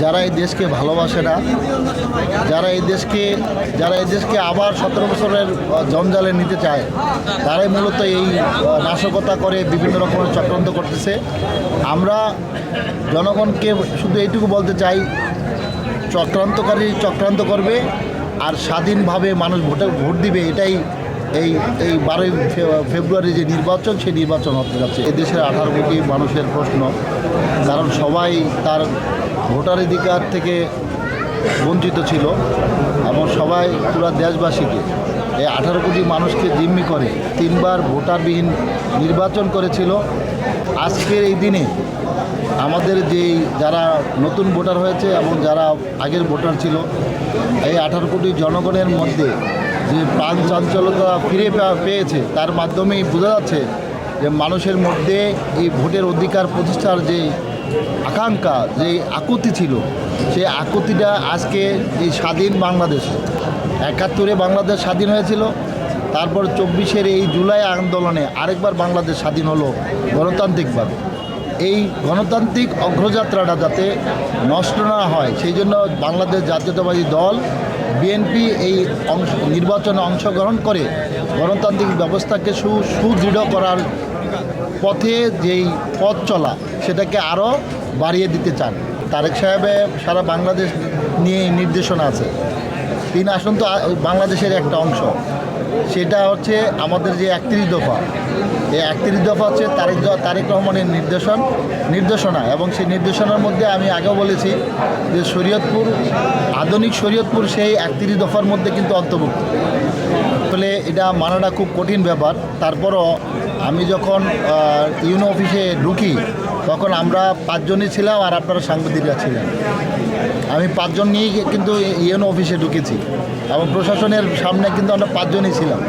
যারা এই দেশকে ভালোবাসে না, যারা এই দেশকে আবার 17 বছরের জঞ্জালে নিতে চায়, তারাই মূলত এই নাশকতা করে বিভিন্ন রকমের চক্রান্ত করতেছে। আমরা জনগণকে শুধু এইটুকু বলতে চাই, চক্রান্তকারী চক্রান্ত করবে আর স্বাধীনভাবে মানুষ ভোট দিবে, এটাই এই 12ই ফেব্রুয়ারি যে নির্বাচন, সেই নির্বাচন হতে যাচ্ছে। এদেশের 18 কোটি মানুষের প্রশ্ন, কারণ সবাই তার ভোটাধিকার থেকে বঞ্চিত ছিল এবং সবাই পুরো দেশবাসীকে, এই 18 কোটি মানুষকে জিম্মি করে 3বার ভোটারবিহীন নির্বাচন করেছিল। আজকের এই দিনে আমাদের যারা নতুন ভোটার হয়েছে এবং যারা আগের ভোটার ছিল, এই 18 কোটি জনগণের মধ্যে যে প্রাণ চাঞ্চল্যতা ফিরে পেয়েছে, তার মাধ্যমেই বোঝা যাচ্ছে যে মানুষের মধ্যে এই ভোটের অধিকার প্রতিষ্ঠার যে আকাঙ্ক্ষা, যে আকুতি ছিল, সেই আকুতিটা আজকে এই স্বাধীন বাংলাদেশে 71-এ বাংলাদেশ স্বাধীন হয়েছিল, তারপর 24-এর এই জুলাই আন্দোলনে আরেকবার বাংলাদেশ স্বাধীন হলো গণতান্ত্রিকভাবে। এই গণতান্ত্রিক অগ্রযাত্রাটা যাতে নষ্ট না হয়, সেই জন্য বাংলাদেশ জাতীয়তাবাদী দল বিএনপি এই নির্বাচনে অংশগ্রহণ করে গণতান্ত্রিক ব্যবস্থাকে সুদৃঢ় করার পথে যেই পথ চলা, সেটাকে আরও বাড়িয়ে দিতে চান। তারেক সাহেবের সারা বাংলাদেশ নিয়ে নির্দেশনা আছে। 3 আসন তো বাংলাদেশের একটা অংশ, সেটা হচ্ছে আমাদের যে 31 দফা। এই 31 দফা হচ্ছে তারেক রহমানের নির্দেশনা, এবং সেই নির্দেশনার মধ্যে আমি আগেও বলেছি যে শরীয়তপুর, আধুনিক শরীয়তপুর সেই 31 দফার মধ্যে কিন্তু অন্তর্ভুক্ত। ফলে এটা মানাটা খুব কঠিন ব্যাপার। তারপরও আমি যখন ইউনো অফিসে ঢুকি, তখন আমরা 5 জনই ছিলাম আর আপনারা সাংবাদিকরা ছিলেন। আমি 5 জন নিয়েই কিন্তু ইউনো অফিসে ঢুকেছি এবং প্রশাসনের সামনে কিন্তু আমরা 5 জনই ছিলাম।